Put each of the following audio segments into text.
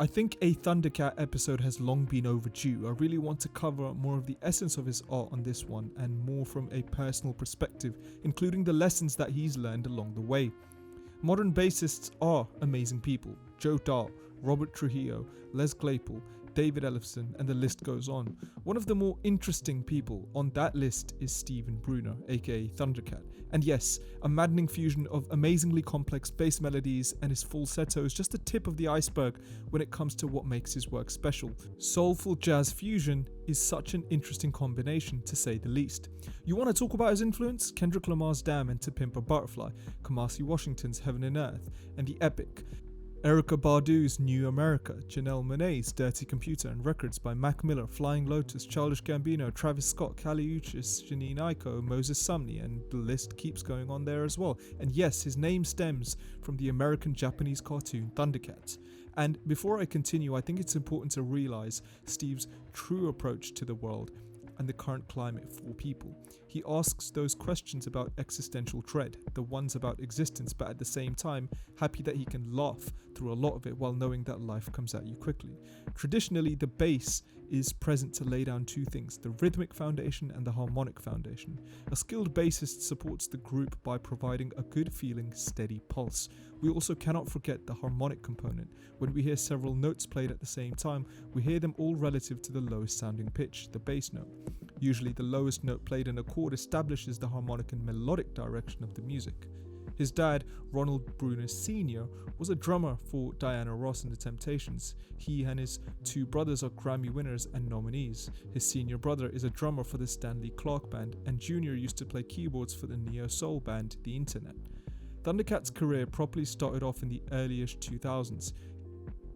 I think a Thundercat episode has long been overdue. I really want to cover more of the essence of his art on this one and more from a personal perspective, including the lessons that he's learned along the way. Modern bassists are amazing people. Joe Dart, Robert Trujillo, Les Claypool, David Ellefson, and the list goes on. One of the more interesting people on that list is Stephen Bruner, aka Thundercat. And yes, a maddening fusion of amazingly complex bass melodies and his falsetto is just the tip of the iceberg when it comes to what makes his work special. Soulful jazz fusion is such an interesting combination, to say the least. You want to talk about his influence? Kendrick Lamar's Damn and To Pimp a Butterfly, Kamasi Washington's Heaven and Earth, and the epic Erykah Badu's New Amerykah, Janelle Monáe's Dirty Computer, and records by Mac Miller, Flying Lotus, Childish Gambino, Travis Scott, Kali Uchis, Jhené Aiko, Moses Sumney, and the list keeps going on there as well. And yes, his name stems from the American-Japanese cartoon Thundercats. And before I continue, I think it's important to realize Steve's true approach to the world and the current climate for people. He asks those questions about existential dread, the ones about existence, but at the same time, happy that he can laugh through a lot of it while knowing that life comes at you quickly. Traditionally, the bass is present to lay down two things, the rhythmic foundation and the harmonic foundation. A skilled bassist supports the group by providing a good feeling, steady pulse. We also cannot forget the harmonic component. When we hear several notes played at the same time, we hear them all relative to the lowest sounding pitch, the bass note. Usually the lowest note played in a chord establishes the harmonic and melodic direction of the music. His dad, Ronald Bruner Sr., was a drummer for Diana Ross and the Temptations. He and his two brothers are Grammy winners and nominees. His senior brother is a drummer for the Stanley Clarke Band, and Junior used to play keyboards for the neo-soul band The Internet. Thundercat's career properly started off in the early-ish 2000s.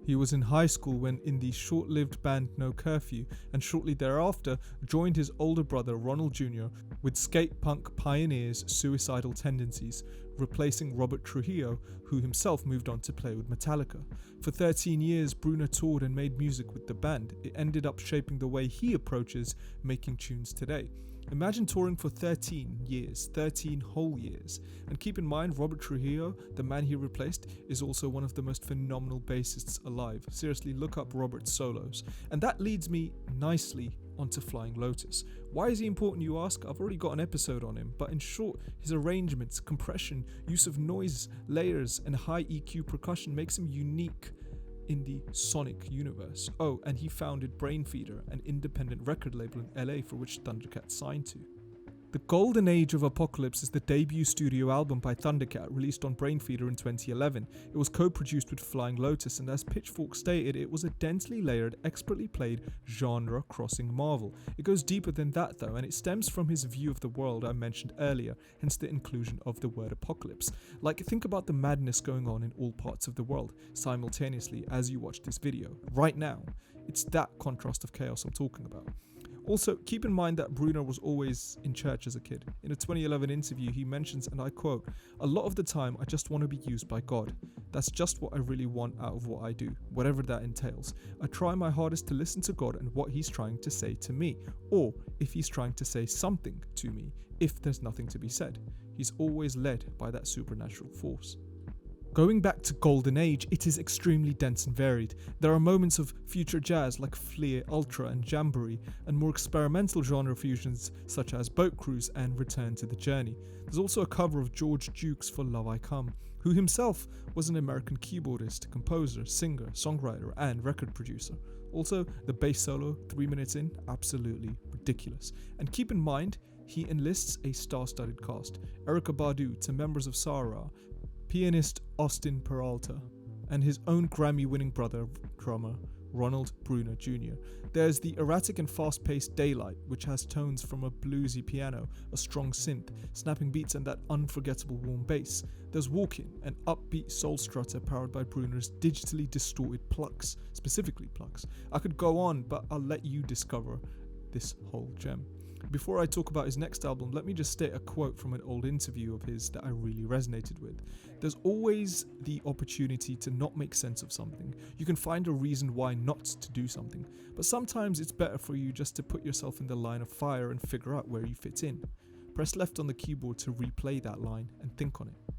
He was in high school when in the short-lived band No Curfew, and shortly thereafter joined his older brother Ronald Jr. with skate punk pioneers Suicidal Tendencies, replacing Robert Trujillo, who himself moved on to play with Metallica. For 13 years, Bruner toured and made music with the band. It ended up shaping the way he approaches making tunes today. Imagine touring for 13 years, 13 whole years. And keep in mind, Robert Trujillo, the man he replaced, is also one of the most phenomenal bassists alive. Seriously, look up Robert's solos. And that leads me nicely onto Flying Lotus. Why is he important, you ask? I've already got an episode on him, but in short, his arrangements, compression, use of noise, layers, and high EQ percussion makes him unique in the sonic universe. Oh, and he founded Brainfeeder, an independent record label in LA for which Thundercat signed to. The Golden Age of Apocalypse is the debut studio album by Thundercat, released on Brainfeeder in 2011. It was co-produced with Flying Lotus, and as Pitchfork stated, it was a densely layered, expertly played, genre-crossing marvel. It goes deeper than that though, and it stems from his view of the world I mentioned earlier, hence the inclusion of the word apocalypse. Like, think about the madness going on in all parts of the world, simultaneously as you watch this video, right now. It's that contrast of chaos I'm talking about. Also, keep in mind that Bruner was always in church as a kid. In a 2011 interview, he mentions, and I quote, "A lot of the time, I just want to be used by God. That's just what I really want out of what I do, whatever that entails. I try my hardest to listen to God and what he's trying to say to me, or if he's trying to say something to me, if there's nothing to be said. He's always led by that supernatural force." Going back to Golden Age, it is extremely dense and varied. There are moments of future jazz like Fleer, Ultra and Jamboree, and more experimental genre fusions such as Boat Cruise and Return to the Journey. There's also a cover of George Duke's For Love I Come, who himself was an American keyboardist, composer, singer, songwriter and record producer. Also, the bass solo, 3 minutes in, absolutely ridiculous. And keep in mind, he enlists a star-studded cast. Erykah Badu to members of Sarah, pianist Austin Peralta, and his own Grammy-winning brother, drummer Ronald Bruner Jr. There's the erratic and fast-paced Daylight, which has tones from a bluesy piano, a strong synth, snapping beats and that unforgettable warm bass. There's Walkin', an upbeat soul strutter powered by Bruner's digitally distorted plucks, specifically plucks. I could go on, but I'll let you discover this whole gem. Before I talk about his next album, let me just state a quote from an old interview of his that I really resonated with. There's always the opportunity to not make sense of something. You can find a reason why not to do something, but sometimes it's better for you just to put yourself in the line of fire and figure out where you fit in. Press left on the keyboard to replay that line and think on it.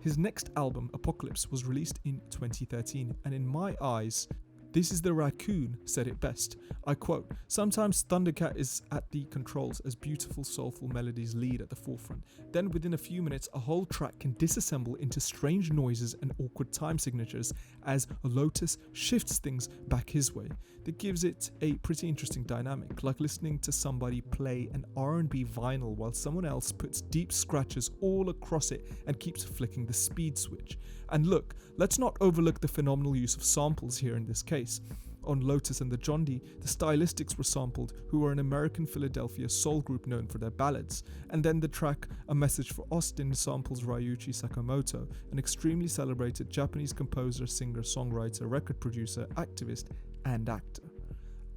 His next album, Apocalypse, was released in 2013, and in my eyes, This is the Raccoon said it best. I quote, "Sometimes Thundercat is at the controls as beautiful soulful melodies lead at the forefront. Then within a few minutes a whole track can disassemble into strange noises and awkward time signatures as Lotus shifts things back his way. That gives it a pretty interesting dynamic, like listening to somebody play an R&B vinyl while someone else puts deep scratches all across it and keeps flicking the speed switch. And look, let's not overlook the phenomenal use of samples here in this case. On Lotus and the Jondi, the Stylistics were sampled, who are an American Philadelphia soul group known for their ballads. And then the track A Message for Austin samples Ryuichi Sakamoto, an extremely celebrated Japanese composer, singer, songwriter, record producer, activist, and actor.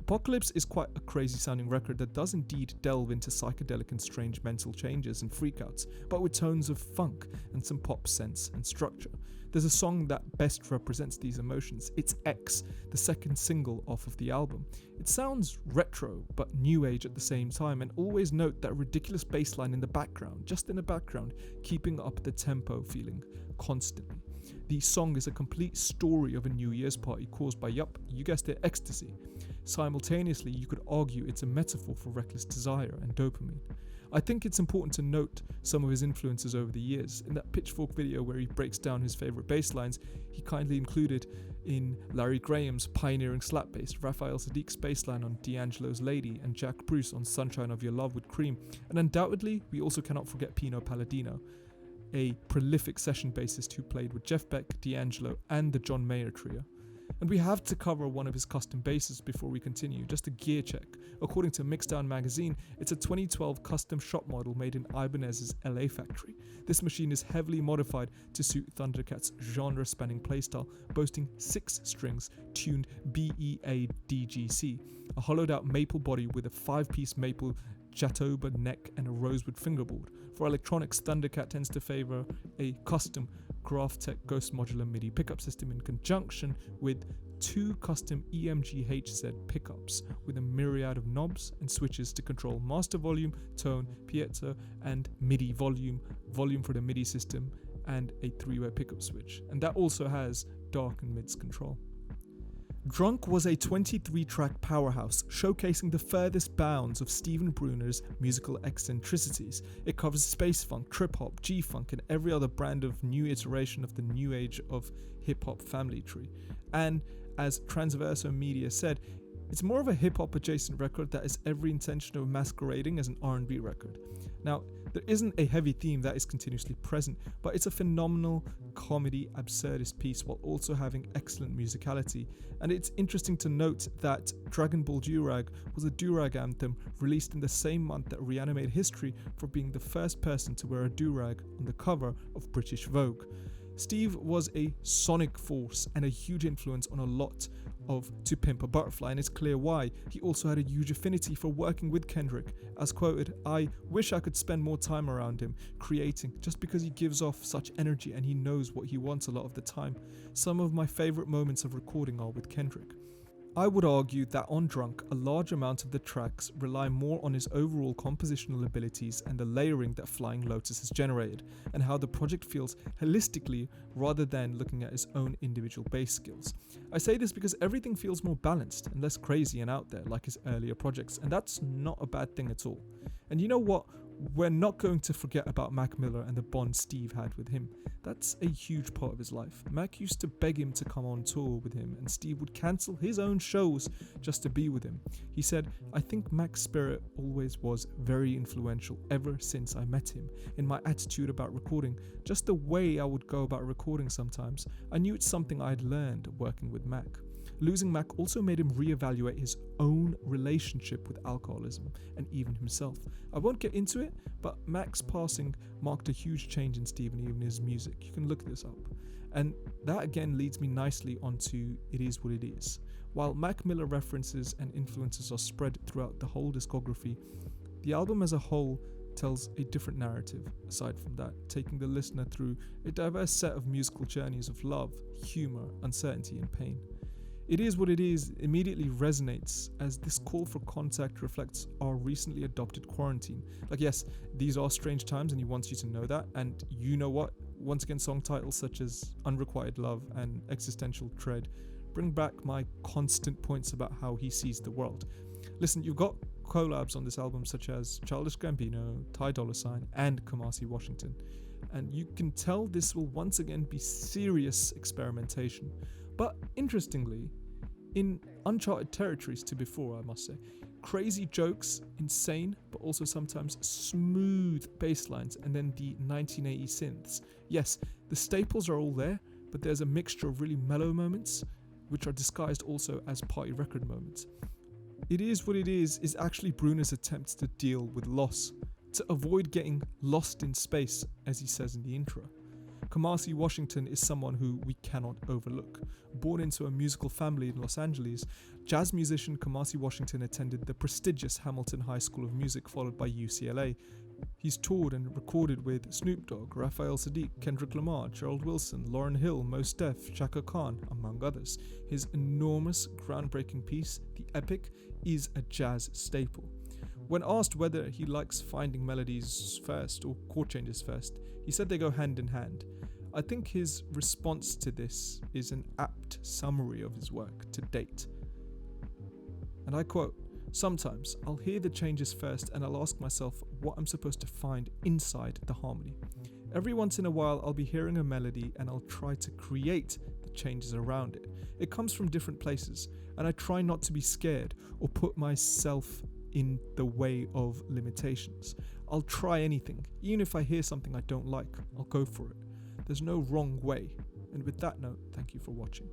Apocalypse is quite a crazy sounding record that does indeed delve into psychedelic and strange mental changes and freakouts, but with tones of funk and some pop sense and structure. There's a song that best represents these emotions. It's X, the second single off of the album. It sounds retro, but new age at the same time, and always note that ridiculous bass line in the background, just in the background, keeping up the tempo feeling constantly. The song is a complete story of a New Year's party caused by, yup, you guessed it, ecstasy. Simultaneously, you could argue it's a metaphor for reckless desire and dopamine. I think it's important to note some of his influences over the years. In that Pitchfork video where he breaks down his favourite bass lines, he kindly included in Larry Graham's pioneering slap bass, Raphael Sadiq's bass line on D'Angelo's Lady, and Jack Bruce on Sunshine of Your Love with Cream. And undoubtedly, we also cannot forget Pino Palladino, a prolific session bassist who played with Jeff Beck, D'Angelo, and the John Mayer trio. And we have to cover one of his custom basses before we continue, just a gear check. According to Mixdown magazine, it's a 2012 custom shop model made in Ibanez's LA factory. This machine is heavily modified to suit Thundercat's genre-spanning playstyle, boasting 6 strings tuned BEA-DGC, a hollowed-out maple body with a 5-piece maple jatoba neck and a rosewood fingerboard. For electronics, Thundercat tends to favor a custom Graphtech Ghost Modular MIDI pickup system in conjunction with 2 custom EMG-HZ pickups with a myriad of knobs and switches to control master volume, tone, piezo, and MIDI volume for the MIDI system, and a 3-way pickup switch. And that also has dark and mids control. Drunk was a 23-track powerhouse showcasing the furthest bounds of Stephen Bruner's musical eccentricities. It covers space funk, trip hop, G-funk, and every other brand of new iteration of the new age of hip-hop family tree. And as Transverso Media said, it's more of a hip-hop adjacent record that has every intention of masquerading as an R&B record. Now, there isn't a heavy theme that is continuously present, but it's a phenomenal comedy absurdist piece while also having excellent musicality. And it's interesting to note that Dragon Ball Durag was a Durag anthem released in the same month that Rihanna made history for being the first person to wear a Durag on the cover of British Vogue. Steve was a sonic force and a huge influence on a lot of To Pimp a Butterfly, and it's clear why. He also had a huge affinity for working with Kendrick. As quoted, "I wish I could spend more time around him, creating, just because he gives off such energy and he knows what he wants a lot of the time. Some of my favourite moments of recording are with Kendrick." I would argue that on Drunk, a large amount of the tracks rely more on his overall compositional abilities and the layering that Flying Lotus has generated, and how the project feels holistically rather than looking at his own individual bass skills. I say this because everything feels more balanced and less crazy and out there like his earlier projects, and that's not a bad thing at all. And you know what? We're not going to forget about Mac Miller and the bond Steve had with him. That's a huge part of his life. Mac used to beg him to come on tour with him, and Steve would cancel his own shows just to be with him. He said, "I think Mac's spirit always was very influential ever since I met him. In my attitude about recording, just the way I would go about recording sometimes, I knew it's something I'd learned working with Mac." Losing Mac also made him reevaluate his own relationship with alcoholism and even himself. I won't get into it, but Mac's passing marked a huge change in Steve and even his music. You can look this up. And that again leads me nicely onto It Is What It Is. While Mac Miller references and influences are spread throughout the whole discography, the album as a whole tells a different narrative. Aside from that, taking the listener through a diverse set of musical journeys of love, humor, uncertainty, and pain. It Is What It Is immediately resonates as this call for contact reflects our recently adopted quarantine. Like, yes, these are strange times and he wants you to know that, and you know what? Once again, song titles such as Unrequited Love and Existential Dread bring back my constant points about how he sees the world. Listen, you've got collabs on this album such as Childish Gambino, Ty Dolla $ign, and Kamasi Washington, and you can tell this will once again be serious experimentation. But interestingly, in uncharted territories to before, I must say. Crazy jokes, insane, but also sometimes smooth bass lines, and then the 1980 synths. Yes, the staples are all there, but there's a mixture of really mellow moments, which are disguised also as party record moments. It Is What It is actually Bruner's attempt to deal with loss, to avoid getting lost in space, as he says in the intro. Kamasi Washington is someone who we cannot overlook. Born into a musical family in Los Angeles, jazz musician Kamasi Washington attended the prestigious Hamilton High School of Music, followed by UCLA. He's toured and recorded with Snoop Dogg, Raphael Sadiq, Kendrick Lamar, Gerald Wilson, Lauryn Hill, Mos Def, Chaka Khan, among others. His enormous, groundbreaking piece, The Epic, is a jazz staple. When asked whether he likes finding melodies first or chord changes first, he said they go hand in hand. I think his response to this is an apt summary of his work to date. And I quote, "Sometimes I'll hear the changes first and I'll ask myself what I'm supposed to find inside the harmony. Every once in a while I'll be hearing a melody and I'll try to create the changes around it. It comes from different places and I try not to be scared or put myself in the way of limitations. I'll try anything. Even if I hear something I don't like, I'll go for it. There's no wrong way." And with that note, thank you for watching.